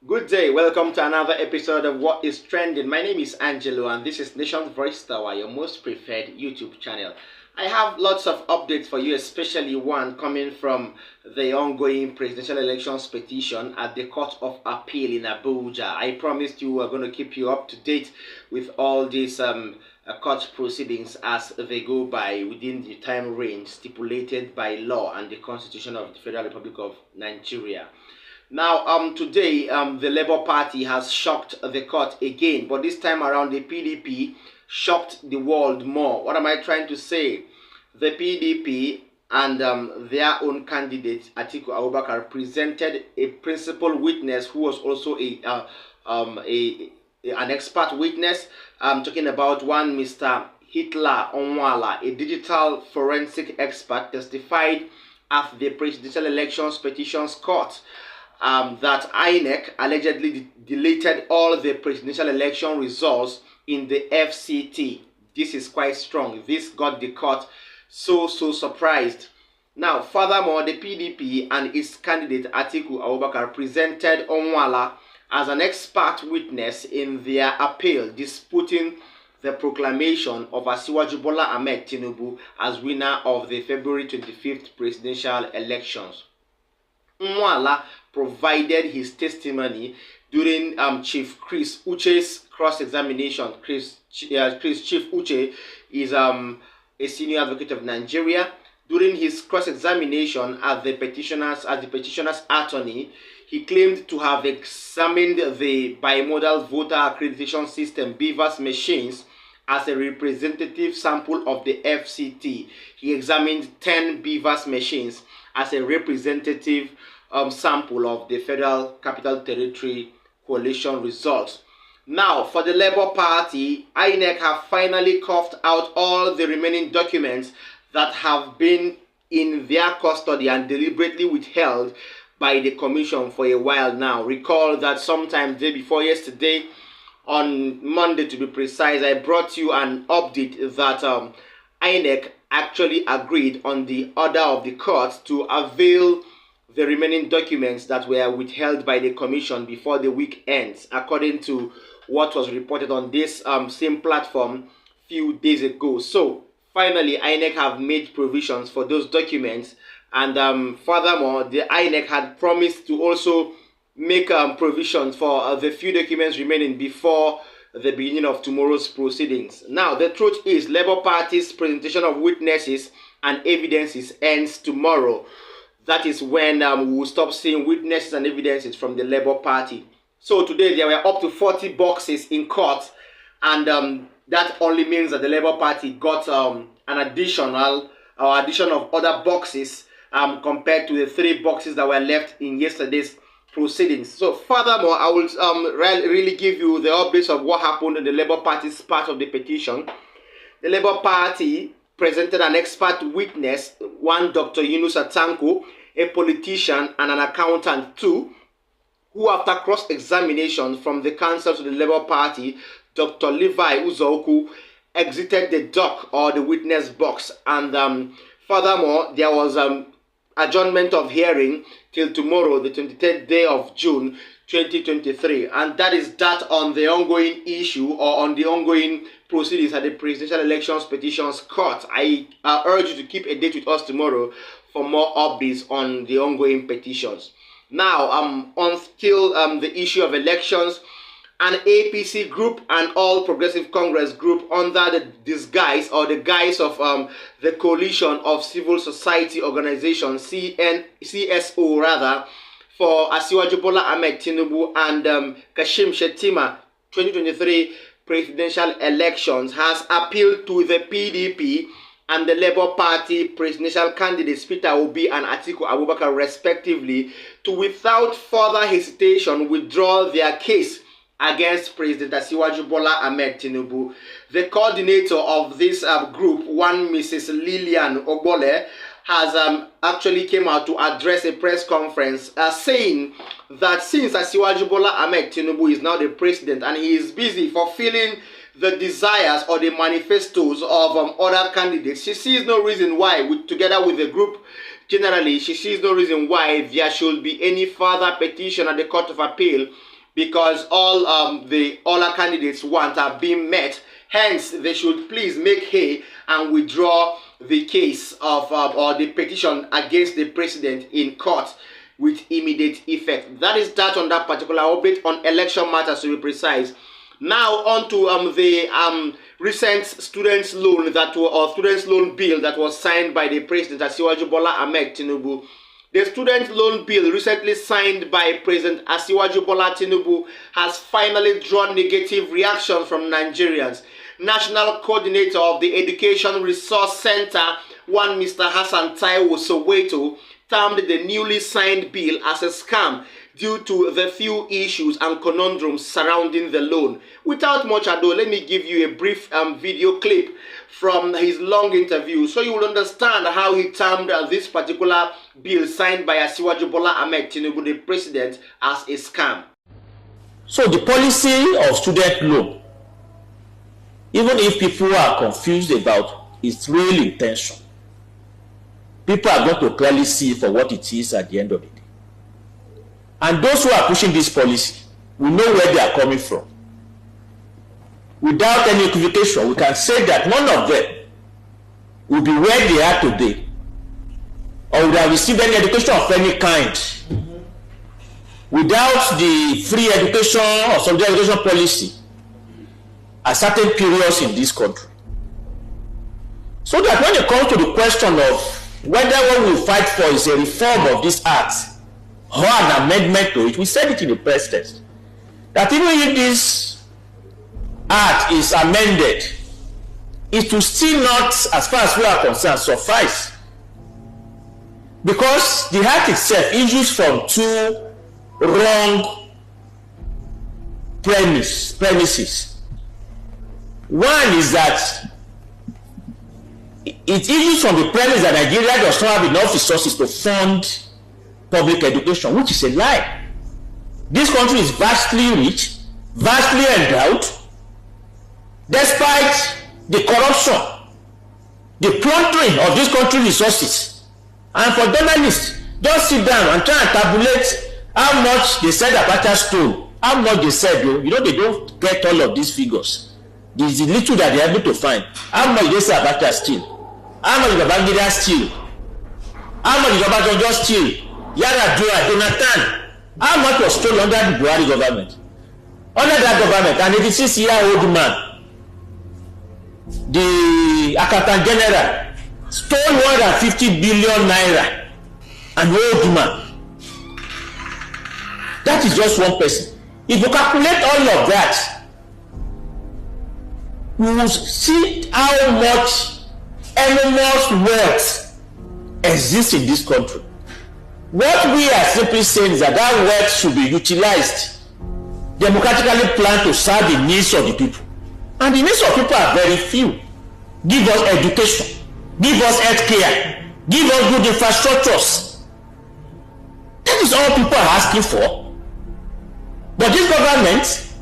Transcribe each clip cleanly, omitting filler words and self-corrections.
Good day, welcome to another episode of What is Trending. My name is Angelo and this is Nation's Voice Tower, your most preferred YouTube channel. I have lots of updates for you, especially one coming from the ongoing presidential elections petition at the Court of Appeal in Abuja. I promised you we're going to keep you up to date with all these court proceedings as they go by within the time range stipulated by law and the Constitution of the Federal Republic of Nigeria. Now, today, the Labour Party has shocked the court again, but this time around, the PDP shocked the world more. What am I trying to say? The PDP and their own candidate, Atiku Abubakar, presented a principal witness who was also an expert witness. I'm talking about one Mr. Hitler Onwala, a digital forensic expert, testified at the Presidential Elections Petitions Court. That INEC allegedly deleted all the presidential election results in the FCT. This is quite strong. This got the court so surprised. Now, furthermore, the PDP and its candidate Atiku Abubakar presented Onwala as an expert witness in their appeal disputing the proclamation of Asiwaju Bola Ahmed Tinibu as winner of the February 25th presidential elections. Onwala provided his testimony during Chief Chris Uche's cross-examination. Chief Uche is a senior advocate of Nigeria. During his cross-examination as the petitioner's attorney, he claimed to have examined the bimodal voter accreditation system BVAS machines as a representative sample of the FCT. He examined 10 BVAS machines as a representative sample of the Federal Capital Territory coalition results. Now, for the Labour Party, INEC have finally coughed out all the remaining documents that have been in their custody and deliberately withheld by the Commission for a while now. Recall that sometime day before yesterday, on Monday to be precise, I brought you an update that INEC actually agreed on the order of the court to avail the remaining documents that were withheld by the Commission before the week ends, according to what was reported on this same platform few days ago. So, finally, INEC have made provisions for those documents, and furthermore, the INEC had promised to also make provisions for the few documents remaining before the beginning of tomorrow's proceedings. Now, the truth is, Labour Party's presentation of witnesses and evidences ends tomorrow. That is when we will stop seeing witnesses and evidences from the Labour Party. So today there were up to 40 boxes in court, and that only means that the Labour Party got an addition of other boxes compared to the 3 boxes that were left in yesterday's proceedings. So furthermore, I will really give you the updates of what happened in the Labour Party's part of the petition. The Labour Party presented an expert witness, one Dr. Yunus Atanko, a politician and an accountant too, who after cross-examination from the counsel to the Labour Party, Dr. Levi Uzoku, exited the dock or the witness box, and furthermore, there was adjournment of hearing till tomorrow, the 23rd day of June 2023, and that is that on the ongoing issue or on the ongoing proceedings at the Presidential Elections Petitions Court. I urge you to keep a date with us tomorrow for more updates on the ongoing petitions. Now, on still the issue of elections, an APC group and All Progressive Congress group under the disguise or the guise of the Coalition of Civil Society Organizations, CSO rather, for Asiwaju Bola Ahmed Tinibu and Kashim Shettima 2023 presidential elections has appealed to the PDP and the Labour Party presidential candidates Peter Obi and Atiku Abubakar respectively to without further hesitation withdraw their case against President Asiwaju Bola Ahmed Tinibu. The coordinator of this group, one Mrs. Lillian Ogbole, has actually came out to address a press conference saying that since Asiwaju Bola Ahmed Tinibu is now the president and he is busy fulfilling the desires or the manifestos of other candidates, she sees no reason why, together with the group generally, she sees no reason why there should be any further petition at the Court of Appeal, because all the other candidates want are being met. Hence, they should please make hay and withdraw the case of or the petition against the president in court with immediate effect. That is that on that particular update on election matters, to be precise. Now on to the recent students' loan students' loan bill that was signed by the president Asiwaju Bola Ahmed Tinibu. The student loan bill recently signed by President Asiwaju Bola Tinibu has finally drawn negative reaction from Nigerians. National Coordinator of the Education Resource Center, one Mr. Hassan Taiwo Soweto, termed the newly signed bill as a scam due to the few issues and conundrums surrounding the loan. Without much ado, let me give you a brief video clip from his long interview so you will understand how he termed this particular bill signed by Asiwaju Bola Ahmed Tinibu, the president, as a scam. So the policy of student loan, even if people are confused about its real intention, people are going to clearly see for what it is at the end of the day. And those who are pushing this policy will know where they are coming from. Without any equivocation, we can say that none of them will be where they are today or would have received any education of any kind without the free education or subject education policy at certain periods in this country. So that when it comes to the question of whether what we fight for is a reform of this act or an amendment to it, we said it in the press test, that even if this act is amended, it will still not, as far as we are concerned, suffice. Because the act itself issues from two wrong premises. One is that it issues from the premise that Nigeria does not have enough resources to fund public education, which is a lie. This country is vastly rich, vastly endowed, despite the corruption, the plundering of this country's resources. And for journalists, just sit down and try and tabulate how much they said Abacha stole, how much they said, you know, they don't get all of these figures. There's the little that they're able to find. How much they say Abacha steal? How much did Babangida steal? How much did Obasanjo steal? Yaradua, Jonathan, how much was stolen under the Buhari government? Under that government, an 86-year-old man, the Accountant General, stole 150 billion naira. An old man. That is just one person. If you calculate all of that, you will see how much enormous wealth exists in this country. What we are simply saying is that that wealth should be utilized, democratically planned to serve the needs of the people. And the needs of people are very few. Give us education, give us health care, give us good infrastructures. That is all people are asking for. But this government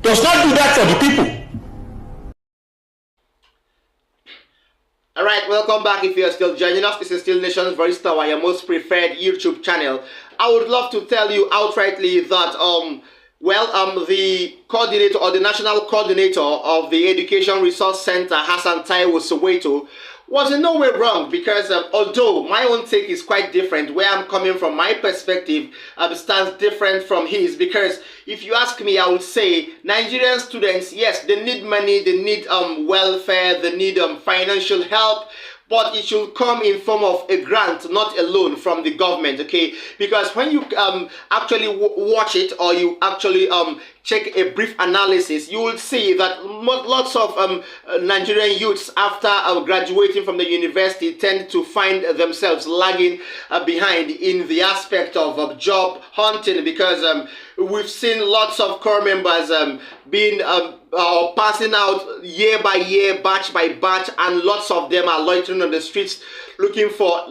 does not do that for the people. Alright, welcome back. If you are still joining us, this is still Nation's Barista, your most preferred YouTube channel. I would love to tell you outrightly that the coordinator or the national coordinator of the Education Resource Center, Hassan Taiwo Soweto, was in no way wrong, because although my own take is quite different, where I'm coming from, my perspective stands different from his, because if you ask me, I would say Nigerian students, yes, they need money, they need welfare, they need financial help, but it should come in form of a grant, not a loan from the government, okay? Because when you actually watch it, or you actually check a brief analysis, you will see that lots of Nigerian youths, after graduating from the university, tend to find themselves lagging behind in the aspect of job hunting, because we've seen lots of corps members being passing out year by year, batch by batch, and lots of them are loitering on the streets looking for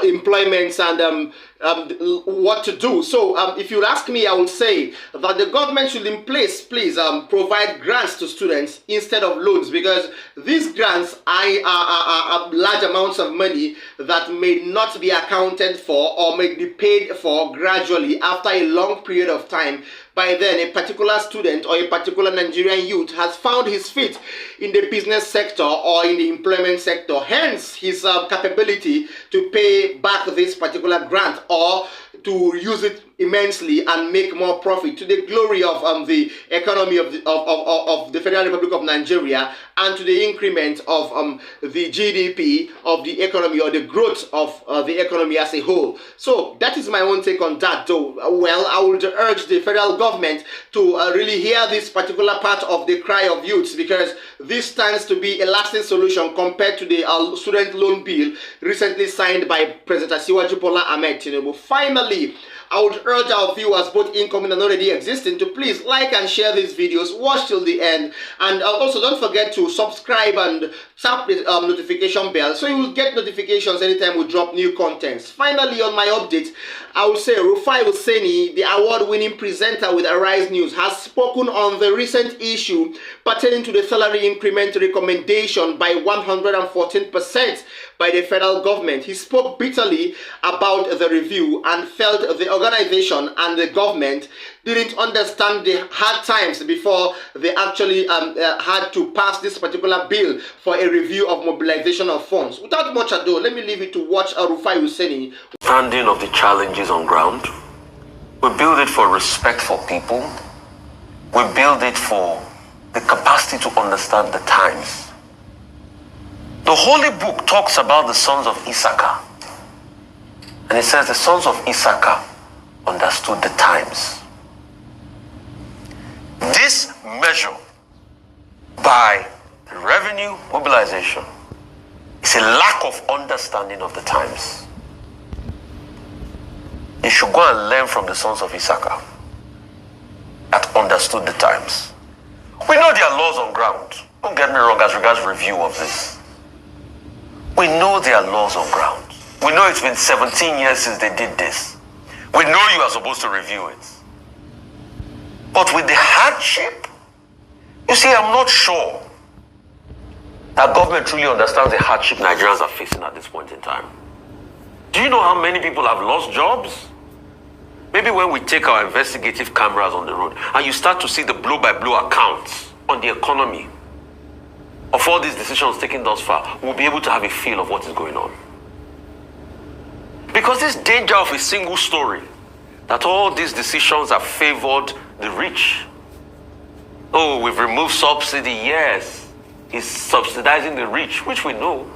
employments and what to do. So if you ask me, I would say that the government should in place, please provide grants to students instead of loans, because these grants are large amounts of money that may not be accounted for or may be paid for gradually after a long period of time. By then, a particular student or a particular Nigerian youth has found his feet in the business sector or in the employment sector, hence his capability to pay back this particular grant or to use it immensely and make more profit to the glory of the economy of the Federal Republic of Nigeria and to the increment of the GDP of the economy or the growth of the economy as a whole. So that is my own take on that, though. Well, I would urge the federal government to really hear this particular part of the cry of youths, because this stands to be a lasting solution compared to the student loan bill recently signed by President Asiwaju Bola Ahmed Tinibu. Finally, I would urge our viewers, both incoming and already existing, to please like and share these videos, watch till the end, and also don't forget to subscribe and tap the notification bell so you will get notifications anytime we drop new contents. Finally, on my update, I will say Rufai Hussaini, the award-winning presenter with Arise News, has spoken on the recent issue pertaining to the salary increment recommendation by 114% by the federal government. He spoke bitterly about the review and felt the organization and the government didn't understand the hard times before they actually had to pass this particular bill for a review of mobilization of funds. Without much ado, let me leave it to watch Rufai Hussaini. Understanding of the challenges on ground. We build it for respect for people. We build it for the capacity to understand the times. The Holy Book talks about the sons of Issachar. And it says the sons of Issachar understood the times. This measure by the revenue mobilization is a lack of understanding of the times. You should go and learn from the sons of Issachar that understood the times. We know there are laws on ground. Don't get me wrong as regards review of this. We know there are laws on ground. We know it's been 17 years since they did this. We know you are supposed to review it. But with the hardship, you see, I'm not sure that government truly understands the hardship Nigerians are facing at this point in time. Do you know how many people have lost jobs? Maybe when we take our investigative cameras on the road and you start to see the blow-by-blow accounts on the economy of all these decisions taken thus far, we'll be able to have a feel of what is going on. Because this danger of a single story, that all these decisions have favored the rich. Oh, we've removed subsidy, yes. It's subsidizing the rich, which we know.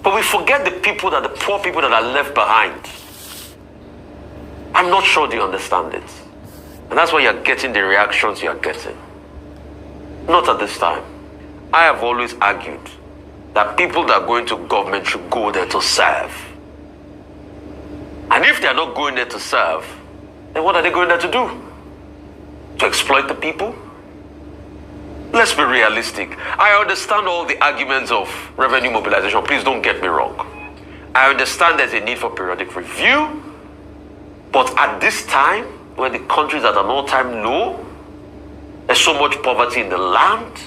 But we forget the people, the poor people that are left behind. I'm not sure they understand it. And that's why you're getting the reactions you're getting. Not at this time. I have always argued that people that go into government should go there to serve. And if they're not going there to serve, then what are they going there to do? To exploit the people? Let's be realistic. I understand all the arguments of revenue mobilization. Please don't get me wrong. I understand there's a need for periodic review. But at this time, when the country is at an all-time low, there's so much poverty in the land,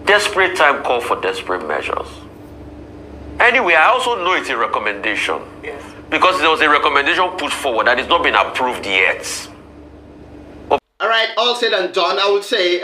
desperate time call for desperate measures. Anyway, I also know it's a recommendation. Yes. Because there was a recommendation put forward that is not been approved yet. All right, all said and done, I would say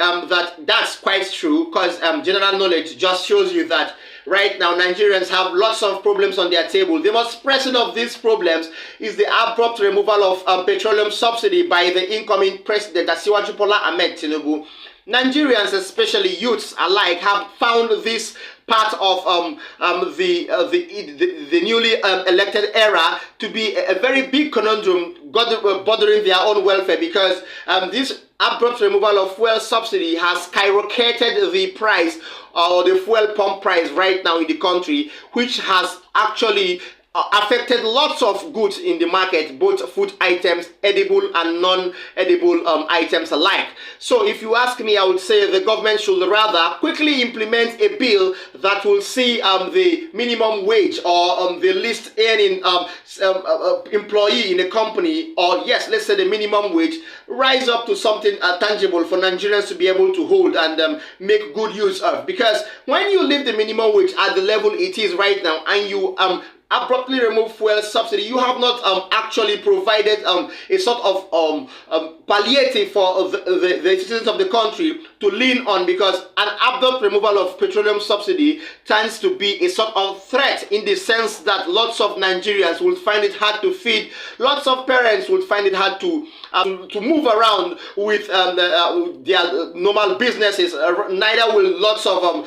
that's quite true, because general knowledge just shows you that right now Nigerians have lots of problems on their table. The most pressing of these problems is the abrupt removal of petroleum subsidy by the incoming president, Asiwaju Bola Ahmed Tinibu. Nigerians, especially youths alike, have found this part of the newly elected era to be a very big conundrum bothering their own welfare, because this abrupt removal of fuel subsidy has skyrocketed the price or the fuel pump price right now in the country, which has actually affected lots of goods in the market, both food items, edible and non-edible items alike. So if you ask me, I would say the government should rather quickly implement a bill that will see the minimum wage or the least earning employee in a company, or yes, let's say the minimum wage, rise up to something tangible for Nigerians to be able to hold and make good use of. Because when you leave the minimum wage at the level it is right now and you abruptly remove fuel subsidy, you have not actually provided a sort of palliative for the citizens of the country to lean on, because an abrupt removal of petroleum subsidy tends to be a sort of threat in the sense that lots of Nigerians will find it hard to feed, lots of parents will find it hard to move around with their normal businesses. Neither will lots of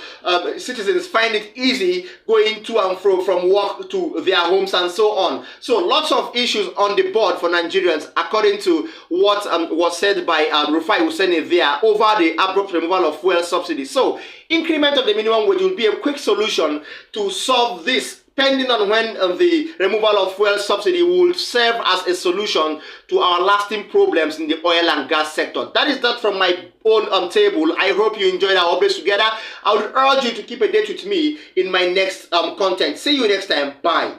citizens find it easy going to and fro from work to their homes and so on. So lots of issues on the board for Nigerians, according to what was said by Rufai Hussein there over the abrupt removal of fuel subsidy. So increment of the minimum wage will be a quick solution to solve this, depending on when the removal of fuel subsidy will serve as a solution to our lasting problems in the oil and gas sector. That is that from my own table. I hope you enjoyed our updates together. I would urge you to keep a date with me in my next content. See you next time. Bye.